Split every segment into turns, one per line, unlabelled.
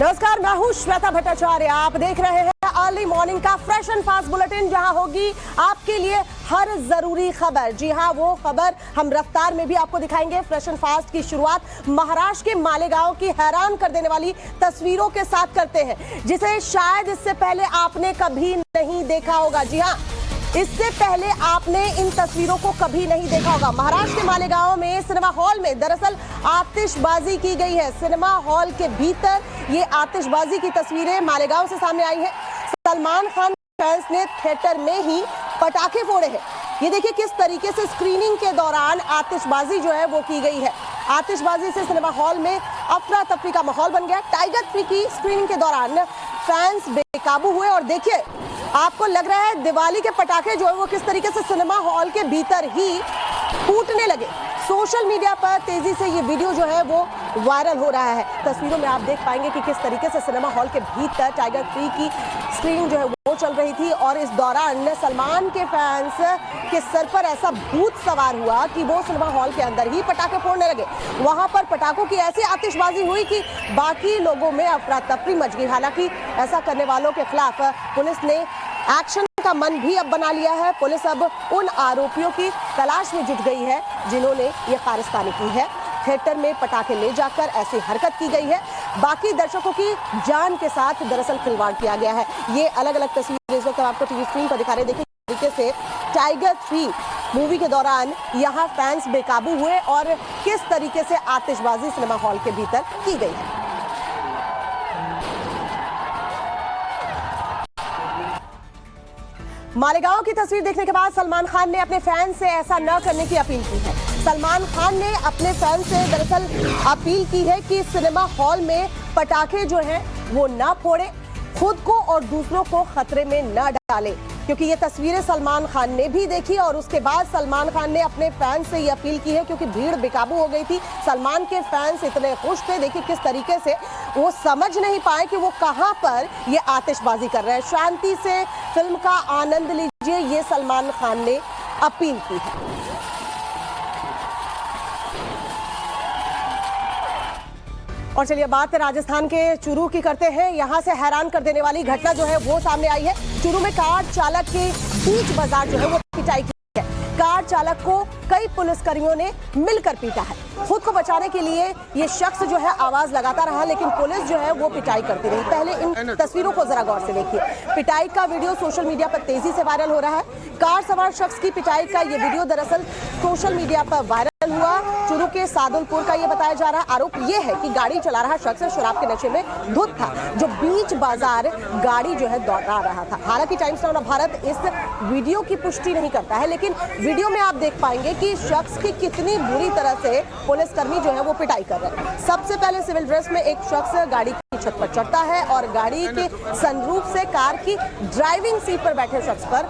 नमस्कार, मैं हूं श्वेता भट्टाचार्य। आप देख रहे हैं अर्ली मॉर्निंग का फ्रेश एंड फास्ट बुलेटिन, जहां होगी आपके लिए हर जरूरी खबर। जी हां, वो खबर हम रफ्तार में भी आपको दिखाएंगे। फ्रेश एंड फास्ट की शुरुआत महाराष्ट्र के मालेगांव की हैरान कर देने वाली तस्वीरों के साथ करते हैं, जिसे शायद इससे पहले आपने कभी नहीं देखा होगा। जी हां, इससे पहले आपने इन तस्वीरों को कभी नहीं देखा होगा। महाराष्ट्र के मालेगांव में सिनेमा हॉल में दरअसल आतिशबाजी की गई है। सिनेमा हॉल के भीतर ये आतिशबाजी की तस्वीरें मालेगांव से सामने आई है। सलमान खान फैंस ने थिएटर में ही पटाखे फोड़े हैं। ये देखिए किस तरीके से स्क्रीनिंग के दौरान आतिशबाजी जो है वो की गई है। आतिशबाजी से सिनेमा हॉल में अफरा तफरी का माहौल बन गया। टाइगर 3 की स्क्रीनिंग के दौरान फैंस बेकाबू हुए और देखिए आपको लग रहा है दिवाली के पटाखे जो है वो किस तरीके से सिनेमा हॉल के भीतर ही फूटने लगे। सोशल मीडिया पर तेजी से ये वीडियो जो है वो वायरल हो रहा है। तस्वीरों में आप देख पाएंगे कि किस तरीके से सिनेमा हॉल के भीतर टाइगर 3 की स्क्रीनिंग जो है वो चल रही थी और इस दौरान सलमान के फैंस के सर पर ऐसा भूत सवार हुआ कि वो सिनेमा हॉल के अंदर ही पटाखे फोड़ने लगे। वहां पर पटाखों की ऐसी आतिशबाजी हुई कि बाकी लोगों में अफरा तफरी मच गई। हालांकि ऐसा करने वालों के खिलाफ पुलिस ने एक्शन का मन भी अब बना लिया है। पुलिस अब उन आरोपियों की तलाश में जुट गई है जिन्होंने ये कारस्तानी की है। थिएटर में पटाखे ले जाकर ऐसी हरकत की गई है। बाकी दर्शकों की जान के साथ दरअसल खिलवाड़ किया गया है। ये अलग अलग तस्वीरें इस वक्त आपको टीवी स्क्रीन पर दिखा रहे हैं। देखिए तरीके से टाइगर 3 मूवी के दौरान यहाँ फैंस बेकाबू हुए और किस तरीके से आतिशबाजी सिनेमा हॉल के भीतर की गई है। मालेगांव की तस्वीर देखने के बाद सलमान खान ने अपने फैंस से ऐसा न करने की अपील की है। सलमान खान ने अपने फैंस से दरअसल अपील की है कि सिनेमा हॉल में पटाखे जो हैं वो ना फोड़े, खुद को और दूसरों को खतरे में न डालें, क्योंकि ये तस्वीरें सलमान खान ने भी देखी और उसके बाद सलमान खान ने अपने फैंस से ये अपील की है, क्योंकि भीड़ बेकाबू हो गई थी। सलमान के फैंस इतने खुश थे, देखिए किस तरीके से वो समझ नहीं पाए कि वो कहां पर ये आतिशबाजी कर रहे हैं। शांति से फिल्म का आनंद लीजिए, ये सलमान खान ने अपील की है। और चलिए बात राजस्थान के चूरू की करते हैं। यहाँ से हैरान कर देने वाली घटना जो है वो सामने आई है। चूरू में कार चालक के बीच बाजार जो है वो पिटाई की है। कार चालक को कई पुलिसकर्मियों ने मिलकर पीटा है। खुद को बचाने के लिए ये शख्स जो है आवाज लगाता रहा, लेकिन पुलिस जो है वो पिटाई करती रही। पहले इन तस्वीरों को जरा गौर से देखिए। पिटाई का वीडियो सोशल मीडिया पर तेजी से वायरल हो रहा है। कार सवार शख्स की पिटाई का ये वीडियो दरअसल सोशल मीडिया पर वायरल हुआ। चूरू के सादुलपुर का ये बताया जा रहा है। आरोप ये है कि गाड़ी चला रहा शख्स शराब के नशे में धुत था, जो बीच बाजार गाड़ी जो है दौड़ा रहा था। हालांकि टाइम्स नाउ भारत इस वीडियो की पुष्टि नहीं करता है, लेकिन वीडियो में आप देख पाएंगे कि शख्स की कितनी बुरी तरह से पुलिसकर्मी जो है वो पिटाई कर रहे हैं। सबसे पहले सिविल ड्रेस में एक शख्स गाड़ी की छत पर चढ़ता है और गाड़ी के सनरूफ से कार की ड्राइविंग सीट पर बैठे शख्स पर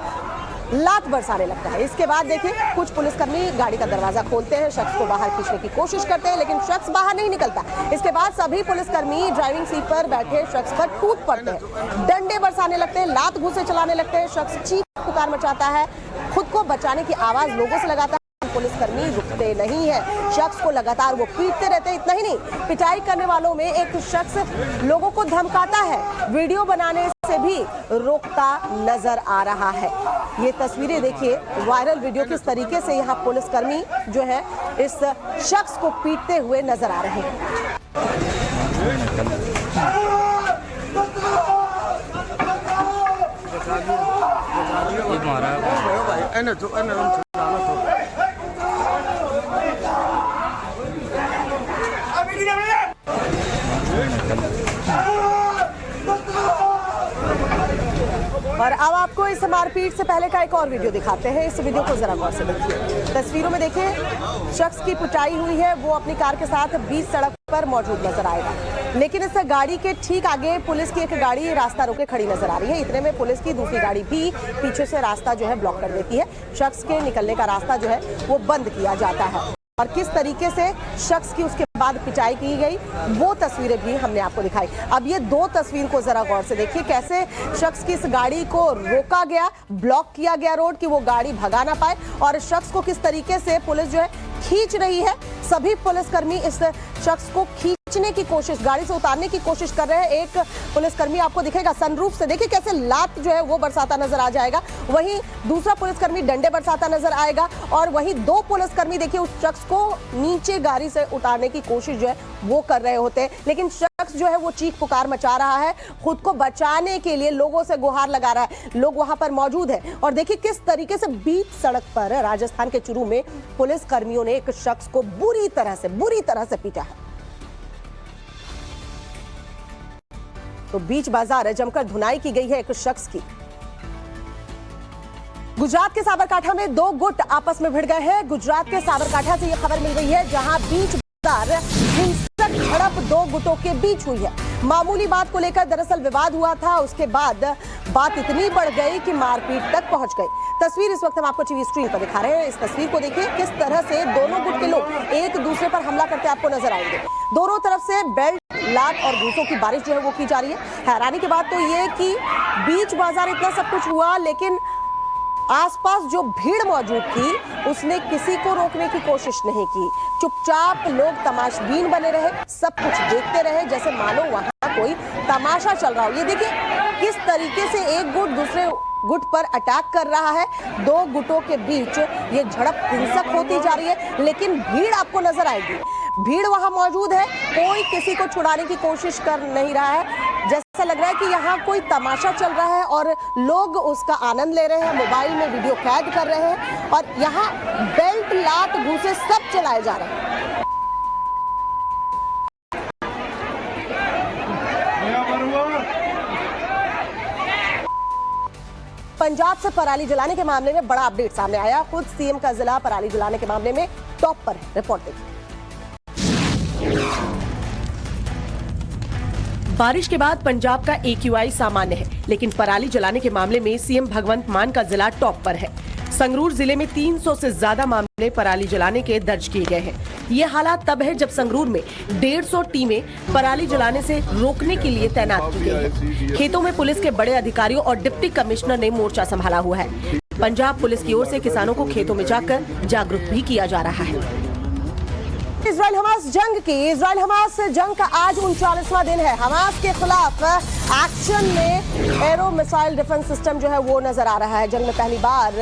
लात बरसाने लगता है। इसके बाद देखिए कुछ पुलिसकर्मी गाड़ी का दरवाजा खोलते हैं, शख्स को बाहर खींचने की कोशिश करते हैं, लेकिन शख्स बाहर नहीं निकलता। इसके बाद सभी पुलिसकर्मी ड्राइविंग सीट पर बैठे शख्स पर टूट पड़ते हैं, डंडे बरसाने लगते हैं, लात घूंसे चलाने लगते हैं। शख्स चीख पुकार मचाता है, खुद को बचाने की आवाज लोगों से लगाता है। पुलिसकर्मी रुकते नहीं है, शख्स को लगातार वो पीटते रहते हैं। इतना ही नहीं, पिटाई करने वालों में एक शख्स लोगों को धमकाता है, वीडियो बनाने से भी रोकता नजर आ रहा है। ये तस्वीरें देखिए, वायरल वीडियो किस तरीके से यहाँ पुलिसकर्मी जो है इस शख्स को पीटते हुए नजर आ रहे हैं। और अब आपको इस मारपीट से पहले का एक और वीडियो दिखाते हैं। इस वीडियो को जरा गौर से देखिए। तस्वीरों में देखिए शख्स की पिटाई हुई है, वो अपनी कार के साथ बीच सड़क पर मौजूद नजर आएगा, लेकिन इस गाड़ी के ठीक आगे पुलिस की एक गाड़ी रास्ता रोके खड़ी नजर आ रही है। इतने में पुलिस की दूसरी गाड़ी भी पीछे से रास्ता जो है ब्लॉक कर देती है। शख्स के निकलने का रास्ता जो है वो बंद किया जाता है और किस तरीके से शख्स की उसके बाद पिटाई की गई, वो तस्वीरें भी हमने आपको दिखाई। अब ये दो तस्वीर को जरा गौर से देखिए, कैसे शख्स की इस गाड़ी को रोका गया, ब्लॉक किया गया रोड कि वो गाड़ी भगा ना पाए, और इस शख्स को किस तरीके से पुलिस जो है खींच रही है। सभी पुलिसकर्मी इस शख्स को खींचने की कोशिश, गाड़ी से उतारने की कोशिश कर रहे हैं। एक पुलिसकर्मी आपको दिखेगा सनरूफ से, देखिए कैसे लात जो है वो बरसाता नजर आ जाएगा, वहीं दूसरा पुलिसकर्मी डंडे बरसाता नजर आएगा, और वहीं दो पुलिसकर्मी देखिए उस शख्स को नीचे गाड़ी से उतारने की कोशिश जो है वो कर रहे होते हैं, लेकिन शख्स जो है वो चीख पुकार मचा रहा है, खुद को बचाने के लिए लोगों से गुहार लगा रहा है। लोग वहां पर मौजूद हैं और देखिए किस तरीके से बीच सड़क पर राजस्थान के चुरू में पुलिस कर्मियों ने एक शख्स को बुरी तरह से पीटा है। तो बीच बाजार जमकर धुनाई की गई है एक शख्स की। गुजरात के साबरकांठा में दो गुट आपस में भिड़ गए हैं। गुजरात के साबरकांठा से यह खबर मिल रही है, जहां बीच बाजार हिंसक झड़प दो गुटों के बीच हुई है। मामूली बात को लेकर दरअसल विवाद हुआ था, उसके बाद बात इतनी बढ़ गई कि मारपीट तक पहुंच गई। तस्वीर इस वक्त हम आपको टीवी स्क्रीन पर दिखा रहे हैं। इस तस्वीर को देखिए, किस तरह से दोनों गुट के लोग एक दूसरे पर हमला करते आपको नजर आएंगे। दोनों तरफ से बेल्ट, लात और घूसों की बारिश जो है वो की जा रही है। हैरानी की बात तो ये कि बीच बाजार इतना सब कुछ हुआ, लेकिन आसपास जो भीड़ मौजूद थी उसने किसी को रोकने की कोशिश नहीं की। चुपचाप लोग तमाशबीन बने रहे, सब कुछ देखते रहे, जैसे मानो वहां कोई तमाशा चल रहा हो। ये देखिए किस तरीके से एक गुट दूसरे गुट पर अटैक कर रहा है। दो गुटों के बीच ये झड़प हिंसक होती जा रही है, लेकिन भीड़ आपको नजर आएगी, भीड़ वहां मौजूद है, कोई किसी को छुड़ाने की कोशिश कर नहीं रहा है। जैसा लग रहा है कि यहाँ कोई तमाशा चल रहा है और लोग उसका आनंद ले रहे हैं, मोबाइल में वीडियो कैद कर रहे हैं, और यहाँ बेल्ट, लात, घूसे सब चलाए जा रहे हैं। पंजाब से पराली जलाने के मामले में बड़ा अपडेट सामने आया। खुद सीएम का जिला पराली जलाने के मामले में टॉप पर है। रिपोर्ट देखिए। बारिश के बाद पंजाब का AQI सामान्य है, लेकिन पराली जलाने के मामले में सीएम भगवंत मान का जिला टॉप पर है। संगरूर जिले में 300 से ज्यादा मामले पराली जलाने के दर्ज किए गए हैं। ये हालात तब है जब संगरूर में 150 टीमें पराली जलाने से रोकने के लिए तैनात की गई है। खेतों में पुलिस के बड़े अधिकारियों और डिप्टी कमिश्नर ने मोर्चा संभाला हुआ है। पंजाब पुलिस की ओर से किसानों को खेतों में जाकर जागरूक भी किया जा रहा है। इजराइल हमास जंग का आज 39वां दिन है। हमास के खिलाफ एक्शन में एरो मिसाइल डिफेंस सिस्टम जो है वो नजर आ रहा है। जंग में पहली बार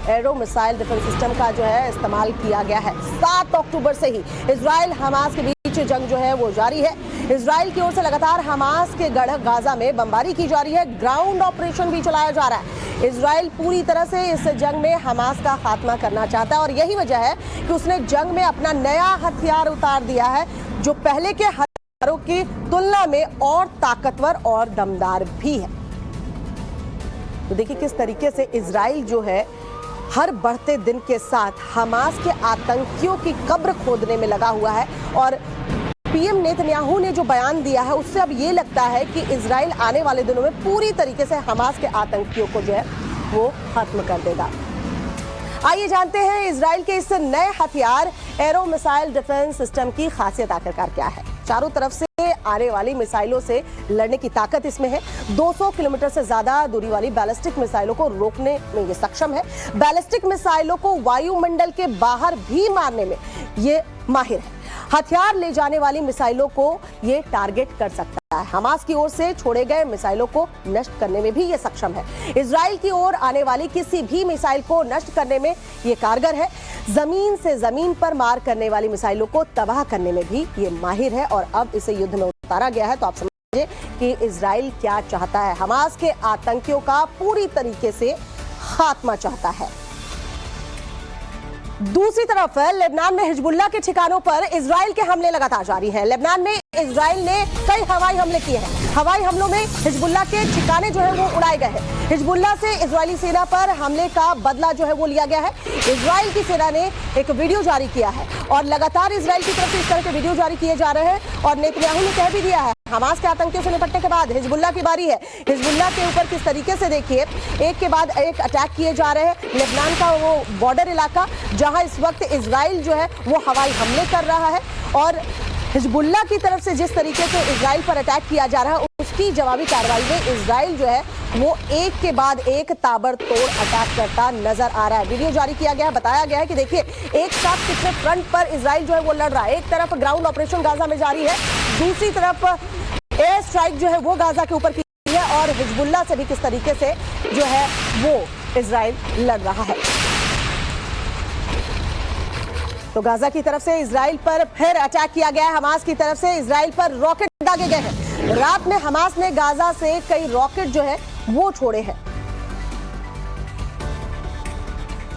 एरो मिसाइल डिफेंस सिस्टम का जो है इस्तेमाल किया गया है। 7 अक्टूबर से ही इजराइल हमास के बीच जंग जो है वो जारी है। इजराइल की ओर से लगातार हमास के गढ़ गाजा में बमबारी की जा रही है, ग्राउंड ऑपरेशन भी चलाया जा रहा है। इजराइल पूरी तरह से इस जंग में हमास का खात्मा करना चाहता है और यही वजह है कि उसने जंग में अपना नया हथियार उतार दिया है, जो पहले के हथियारों की तुलना में और ताकतवर और दमदार भी है। तो देखिए किस तरीके से इजराइल जो है हर बढ़ते दिन के साथ हमास के आतंकियों की कब्र खोदने में लगा हुआ है, और पीएम नेतन्याहू ने जो बयान दिया है उससे अब ये लगता है कि इजराइल आने वाले दिनों में पूरी तरीके से हमास के आतंकियों को जो है वो खत्म कर देगा। आइए जानते हैं इजराइल के इस नए हथियार एरो मिसाइल डिफेंस सिस्टम की खासियत आखिरकार क्या है। चारों तरफ से आने वाली मिसाइलों से लड़ने की ताकत इसमें है। 200 किलोमीटर से ज्यादा दूरी वाली बैलिस्टिक मिसाइलों को रोकने में ये सक्षम है। बैलिस्टिक मिसाइलों को वायुमंडल के बाहर भी मारने में ये माहिर है। हथियार ले जाने वाली मिसाइलों को ये टारगेट कर सकता है। हमास की ओर से छोड़े गए मिसाइलों को नष्ट करने में भी ये सक्षम है। इजराइल की ओर आने वाली किसी भी मिसाइल को नष्ट करने में ये कारगर है। जमीन से जमीन पर मार करने वाली मिसाइलों को तबाह करने में भी ये माहिर है, और अब इसे युद्ध में उतारा गया है। तो आप समझिए कि इजराइल क्या चाहता है। हमास के आतंकियों का पूरी तरीके से खात्मा चाहता है। दूसरी तरफ लेबनान में हिजबुल्लाह के ठिकानों पर इजराइल के हमले लगातार जारी हैं। लेबनान में इजराइल ने कई हवाई हमले किए हैं। हवाई हमलों में हिजबुल्लाह के ठिकाने जो है वो उड़ाए गए हैं। हिजबुल्लाह से इजरायली सेना पर हमले का बदला जो है वो लिया गया है। इजराइल की सेना ने एक वीडियो जारी किया है और लगातार इजराइल की तरफ से इस तरह के वीडियो जारी किए जा रहे हैं, और नेतन्याहू ने कह भी दिया है हमास के आतंकियों से निपटने के बाद हिजबुल्लाह की बारी है। हिजबुल्लाह के ऊपर किस तरीके से देखिए एक के बाद एक अटैक किए जा रहे हैं। लेबनान का वो बॉर्डर इलाका जहां इस वक्त इजराइल जो है वो हवाई हमले कर रहा है, और हिजबुल्लाह की तरफ से जिस तरीके से इजराइल पर अटैक किया जा रहा है, उसकी जवाबी कार्रवाई में इजराइल जो है वो एक के बाद एक ताबड़तोड़ अटैक करता नजर आ रहा है। वीडियो जारी किया गया है, बताया गया है कि देखिए एक साथ कितने फ्रंट पर इजराइल जो है वो लड़ रहा है। एक तरफ ग्राउंड ऑपरेशन गाजा में जारी है, दूसरी तरफ एयर स्ट्राइक जो है वो गाजा के ऊपर की है और हिजबुल्लाह से भी किस तरीके से जो है वो इजराइल लड़ रहा है। तो गाजा की तरफ से इजराइल पर फिर अटैक किया गया है। हमास की तरफ से इजराइल पर रॉकेट दागे गए हैं। रात में हमास ने गाजा से कई रॉकेट जो है वो छोड़े हैं।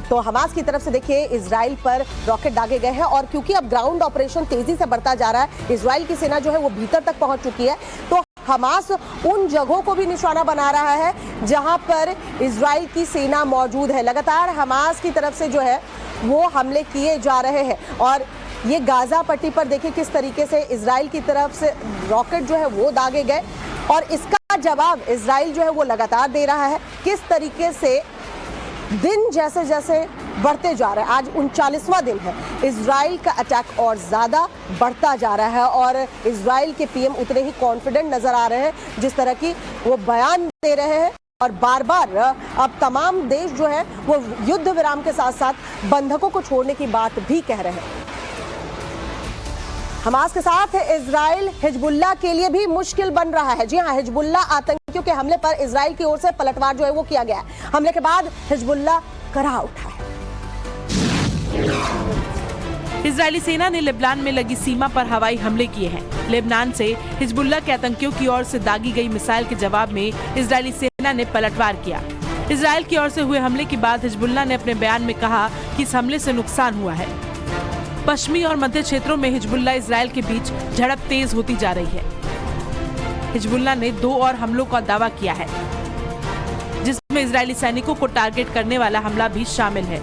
तो हमास की तरफ से देखिए इजराइल पर रॉकेट दागे गए हैं और क्योंकि अब ग्राउंड ऑपरेशन तेजी से बढ़ता जा रहा है, इजराइल की सेना जो है वो भीतर तक पहुंच चुकी है, तो हमास उन जगहों को भी निशाना बना रहा है जहां पर इजराइल की सेना मौजूद है। लगातार हमास की तरफ से जो है वो हमले किए जा रहे हैं और ये गाजा पट्टी पर देखिए किस तरीके से इजराइल की तरफ से रॉकेट जो है वो दागे गए और इसका जवाब इजराइल जो है वो लगातार दे रहा है। किस तरीके से दिन जैसे जैसे बढ़ते जा रहे हैं, आज 39वां दिन है, इजराइल का अटैक और ज्यादा बढ़ता जा रहा है और इजराइल के पीएम उतने ही कॉन्फिडेंट नजर आ रहे हैं जिस तरह की वो बयान दे रहे हैं और बार बार अब तमाम देश जो है वो युद्ध विराम के साथ साथ बंधकों को छोड़ने की बात भी कह रहे हैं। हमास के साथ इजराइल हिजबुल्लाह के लिए भी मुश्किल बन रहा है। जी हां, हिजबुल्लाह आतंकियों के हमले पर इजराइल की ओर से पलटवार जो है वो किया गया है। हमले के बाद हिजबुल्लाह करा उठा है।
इजरायली सेना ने लेबनान में लगी सीमा पर हवाई हमले किए हैं। लेबनान से हिजबुल्लाह के आतंकियों की ओर से दागी गई मिसाइल के जवाब में इजरायली सेना ने पलटवार किया। इजराइल की ओर से हुए हमले के बाद हिजबुल्लाह ने अपने बयान में कहा कि इस हमले से नुकसान हुआ है। पश्चिमी और मध्य क्षेत्रों में हिजबुल्लाह इजराइल के बीच झड़प तेज होती जा रही है। हिजबुल्लाह ने 2 और हमलों का दावा किया है, जिसमें इजरायली सैनिकों को टारगेट करने वाला हमला भी शामिल है।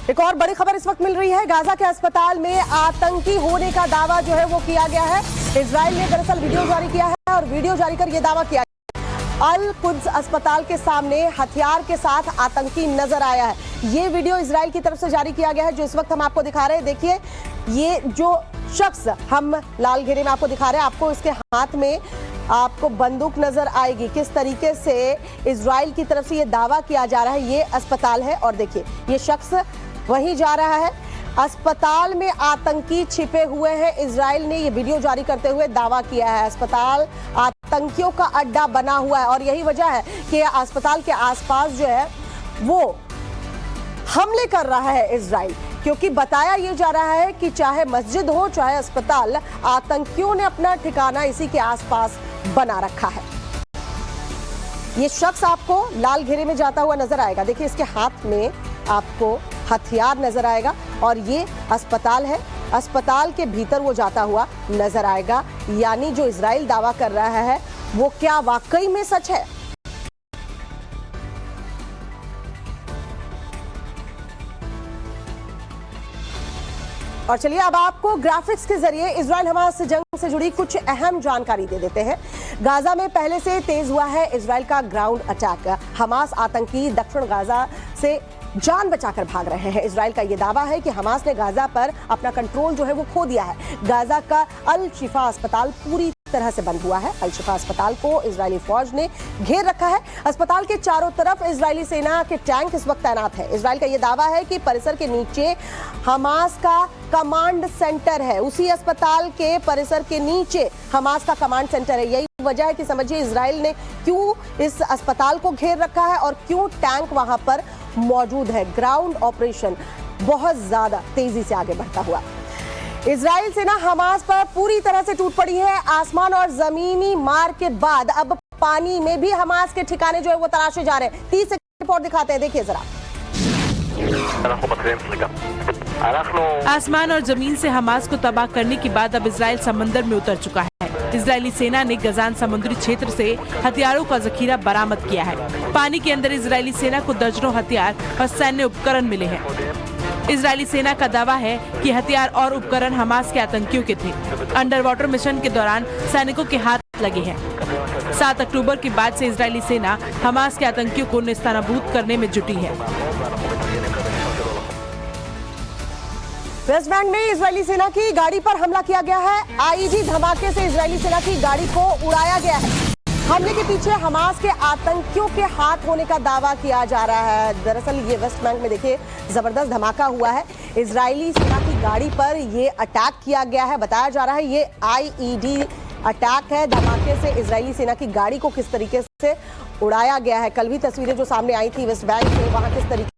एक और बड़ी खबर इस वक्त मिल रही है। गाजा के अस्पताल में आतंकी होने का दावा जो है वो किया गया है। इजराइल ने दरअसल वीडियो जारी किया है और वीडियो जारी कर यह दावा किया अल कुद्स अस्पताल के सामने हथियार के साथ आतंकी नजर आया है। ये वीडियो इजराइल की तरफ से जारी किया गया है जो इस वक्त हम आपको दिखा रहे हैं। देखिए ये जो शख्स हम लाल घेरे में आपको दिखा रहे हैं, आपको इसके हाथ में आपको बंदूक नजर आएगी। किस तरीके से इजराइल की तरफ से ये दावा किया जा रहा है। ये अस्पताल है और देखिए ये शख्स वहीं जा रहा है। अस्पताल में आतंकी छिपे हुए हैं। इजराइल ने ये वीडियो जारी करते हुए दावा किया है अस्पताल आतंकियों का अड्डा बना हुआ है और यही वजह है कि अस्पताल के आसपास जो है वो हमले कर रहा है इजराइल, क्योंकि बताया ये जा रहा है कि चाहे मस्जिद हो चाहे अस्पताल, आतंकियों ने अपना ठिकाना इसी के आसपास बना रखा है। ये शख्स आपको लाल घेरे में जाता हुआ नजर आएगा। देखिए इसके हाथ में आपको हथियार नजर आएगा और ये अस्पताल है। अस्पताल के भीतर वो जाता हुआ नजर आएगा। यानी जो इजराइल दावा कर रहा है वो क्या वाकई में सच है? और चलिए अब आपको ग्राफिक्स के जरिए इजराइल हमास जंग से जुड़ी कुछ अहम जानकारी दे देते हैं। गाजा में पहले से तेज हुआ है इजराइल का ग्राउंड अटैक। हमास आतंकी दक्षिण गाजा से जान बचाकर भाग रहे हैं। इजराइल का यह दावा है कि हमास ने गाजा पर अपना कंट्रोल जो है वो खो दिया है। गाजा का अल शिफा अस्पताल पूरी तरह से बंद हुआ है। अल शिफा अस्पताल को इजरायली फौज ने घेर रखा है। अस्पताल के चारों तरफ इजरायली सेना के टैंक इस वक्त तैनात है। इजराइल का यह दावा है कि परिसर के नीचे हमास का कमांड सेंटर है। उसी अस्पताल के परिसर के नीचे हमास का कमांड सेंटर है। यही वजह है कि समझिए इजराइल ने क्यों इस अस्पताल को घेर रखा है और क्यों टैंक वहां पर मौजूद है। ग्राउंड ऑपरेशन बहुत ज्यादा तेजी से आगे बढ़ता हुआ। इजराइल सेना हमास पर पूरी तरह से टूट पड़ी है। आसमान और जमीनी मार के बाद अब पानी में भी हमास के ठिकाने जो है वो तलाशे जा रहे हैं। 30 सेकंड रिपोर्ट दिखाते हैं, देखिए जरा।
आसमान और जमीन से हमास को तबाह करने के बाद अब इजराइल समंदर में उतर चुका है। इजरायली सेना ने गजान समुद्री क्षेत्र से हथियारों का जखीरा बरामद किया है। पानी के अंदर इजरायली सेना को दर्जनों हथियार और सैन्य उपकरण मिले हैं। इजरायली सेना का दावा है कि हथियार और उपकरण हमास के आतंकियों के थे। अंडर वाटर मिशन के दौरान सैनिकों के हाथ लगे हैं। 7 अक्टूबर के बाद से इजरायली सेना हमास के आतंकियों को नेस्तनाबूद करने में जुटी है।
वेस्ट बैंक में इजरायली सेना की गाड़ी पर हमला किया गया है। आईईडी धमाके से इजरायली सेना की गाड़ी को उड़ाया गया है। हमले के पीछे हमास के आतंकियों के हाथ होने का दावा किया जा रहा है। दरअसल ये वेस्ट बैंक में देखिए जबरदस्त धमाका हुआ है। इजरायली सेना की गाड़ी पर ये अटैक किया गया है। बताया जा रहा है ये आईईडी अटैक है। धमाके से इजरायली सेना की गाड़ी को किस तरीके से उड़ाया गया है। कल भी तस्वीरें जो सामने आई थी वेस्ट बैंक से, वहां किस तरीके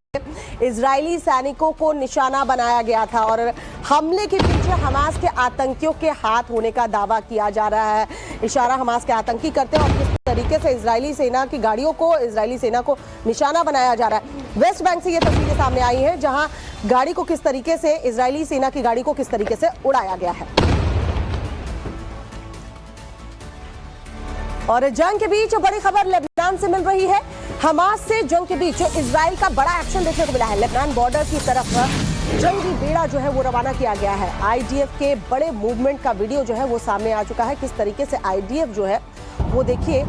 इजरायली सैनिकों को निशाना बनाया गया था और हमले के पीछे हमास के आतंकियों के हाथ होने का दावा किया जा रहा है। इशारा हमास के आतंकी करते हैं और किस तरीके से इजरायली सेना की गाड़ियों को, इजरायली सेना को निशाना बनाया जा रहा है। वेस्ट बैंक से ये तस्वीरें सामने आई हैं जहां गाड़ी को किस तरीके से, इजरायली सेना की गाड़ी को किस तरीके से उड़ाया गया है। और जंग के बीच बड़ी खबर लेबनान से मिल रही है। हमास से जंग के बीच इजराइल का बड़ा एक्शन देखने को मिला है। लेबनान बॉर्डर की तरफ जंगी बेड़ा जो है वो रवाना किया गया है। आईडीएफ के बड़े मूवमेंट का वीडियो जो है वो सामने आ चुका है। किस तरीके से आईडीएफ जो है वो देखिए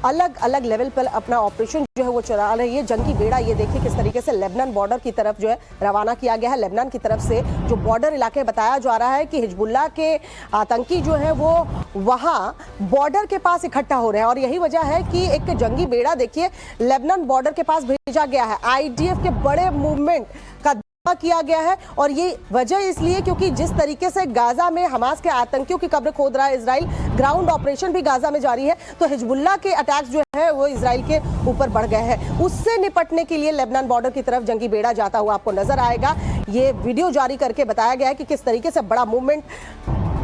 अलग अलग लेवल पर अपना ऑपरेशन जो है वो चला रही है। जंगी बेड़ा ये देखिए किस तरीके से लेबनान बॉर्डर की तरफ जो है रवाना किया गया है। लेबनान की तरफ से जो बॉर्डर इलाके बताया जा रहा है कि हिजबुल्लाह के आतंकी जो है वो वहां बॉर्डर के पास इकट्ठा हो रहे हैं और यही वजह है कि एक जंगी बेड़ा देखिए लेबनान बॉर्डर के पास भेजा गया है। आईडीएफ के बड़े मूवमेंट का किया गया है और ये वजह इसलिए क्योंकि जिस तरीके से गाजा में हमास के आतंकियों की कब्र खोद रहा है इजराइल, ग्राउंड ऑपरेशन भी गाजा में जारी है, तो हिजबुल्लाह के अटैक्स जो है वो इजराइल के ऊपर बढ़ गए हैं। उससे निपटने के लिए लेबनान बॉर्डर की तरफ जंगी बेड़ा जाता हुआ आपको नजर आएगा। ये वीडियो जारी करके बताया गया है कि किस तरीके से बड़ा मूवमेंट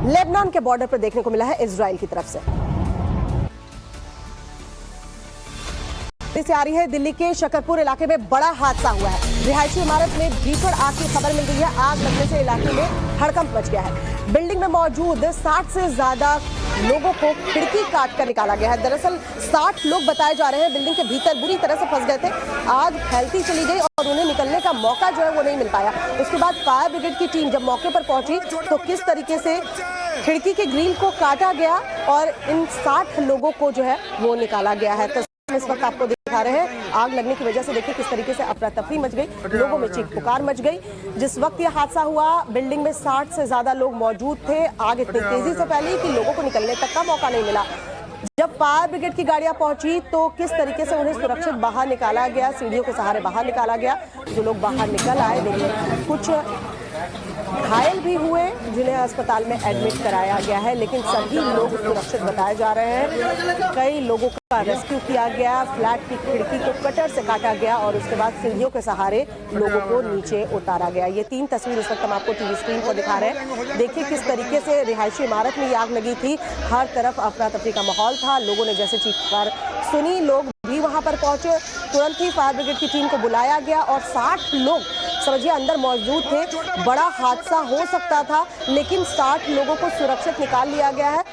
लेबनान के बॉर्डर पर देखने को मिला है इजराइल की तरफ से। से आ रही है दिल्ली के शकरपुर इलाके में बड़ा हादसा हुआ है। रिहायशी इमारत में भीषण आग की खबर मिल रही है। आग लगने से इलाके में हड़कंप मच गया है। बिल्डिंग में मौजूद 60 से ज्यादा लोगों को खिड़की काट कर निकाला गया है। दरअसल 60 लोग बताए जा रहे हैं बिल्डिंग के भीतर बुरी तरह से फंस गए थे। आग फैलती चली गई और उन्हें निकलने का मौका जो है वो नहीं मिल पाया। उसके बाद फायर ब्रिगेड की टीम जब मौके पर पहुंची तो किस तरीके से खिड़की के ग्रिल को काटा गया और इन 60 लोगों को जो है वो निकाला गया है। इस वक्त आपको दिखा रहे हैं आग लगने की वजह से देखिए किस तरीके से अफरा तफरी मच गई, लोगों में चीख पुकार मच गई। जिस वक्त यह हादसा हुआ बिल्डिंग में 60 से ज्यादा लोग मौजूद थे। आग इतनी तेजी से फैली कि लोगों को निकलने तक का मौका नहीं मिला। जब फायर ब्रिगेड की गाड़ियां पहुंची तो किस तरीके से उन्हें सुरक्षित बाहर निकाला गया, सीढ़ियों के सहारे बाहर निकाला गया। जो लोग बाहर निकल आए देखिए कुछ घायल भी हुए जिन्हें अस्पताल में एडमिट कराया गया है, लेकिन सभी लोग सुरक्षित बताए जा रहे हैं। कई लोगों का रेस्क्यू किया गया, फ्लैट की खिड़की को कटर से काटा गया और उसके बाद सीढ़ियों के सहारे लोगों को नीचे उतारा गया। ये 3 तस्वीर इस वक्त हम आपको टीवी स्क्रीन पर दिखा रहे हैं। देखिए किस तरीके से रिहायशी इमारत में ये आग लगी थी। हर तरफ अफरा तफरी का माहौल था। लोगों ने जैसे चीखकर सुनी, लोग भी वहां पर पहुंचे। तुरंत ही फायर ब्रिगेड की टीम को बुलाया गया और 60 लोग समझिए अंदर मौजूद थे। बड़ा हादसा हो सकता था लेकिन 60 लोगों को सुरक्षित निकाल लिया गया है।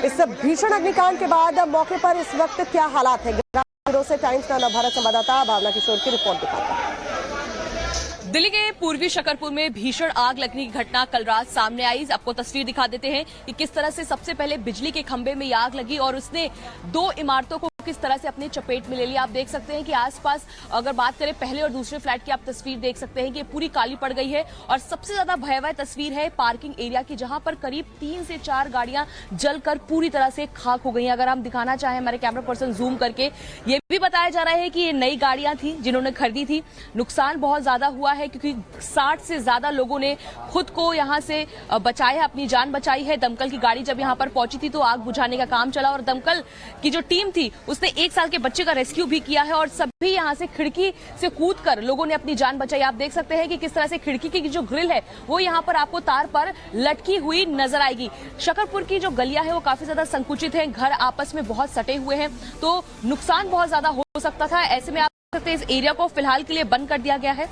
इस भीषण अग्निकांड के बाद मौके पर इस वक्त क्या हालात है, ग्रामीणों से टाइम्स नाउ भारत संवाददाता भावना किशोर की रिपोर्ट दिखाता है।
दिल्ली के पूर्वी शकरपुर में भीषण आग लगने की घटना कल रात सामने आई। आपको तस्वीर दिखा देते हैं कि किस तरह से सबसे पहले बिजली के खंभे में आग लगी और उसने 2 इमारतों को किस तरह से अपने चपेट में ले लिया। आप देख सकते हैं कि आसपास अगर बात करें पहले और दूसरे फ्लैट की, आप तस्वीर देख सकते हैं कि पूरी काली पड़ गई है। और सबसे ज्यादा भयावह तस्वीर है पार्किंग एरिया की, जहां पर करीब 3 से 4 गाड़ियां जलकर पूरी तरह से खाक हो गई। अगर हम दिखाना चाहें हमारे कैमरा पर्सन जूम करके, ये भी बताया जा रहा है कि ये नई गाड़ियां थी जिन्होंने खरीदी थी। नुकसान बहुत ज्यादा हुआ है क्योंकि 60 से ज्यादा लोगों ने खुद को यहां से बचाया है, अपनी जान बचाई है। दमकल की गाड़ी जब यहां पर पहुंची थी तो आग बुझाने का काम चला और दमकल की जो टीम थी उसने 1 साल के बच्चे का रेस्क्यू भी किया है और सभी यहां से खिड़की से कूदकर लोगों ने अपनी जान बचाई। आप देख सकते हैं कि किस तरह से खिड़की की जो ग्रिल है वो यहां पर आपको तार पर लटकी हुई नजर आएगी। शकरपुर की जो गलियां है वो काफी ज्यादा संकुचित है, घर आपस में बहुत सटे हुए हैं, तो नुकसान बहुत ज्यादा हो सकता था। ऐसे में आप देख सकते हैं इस एरिया को फिलहाल के लिए बंद कर दिया गया है।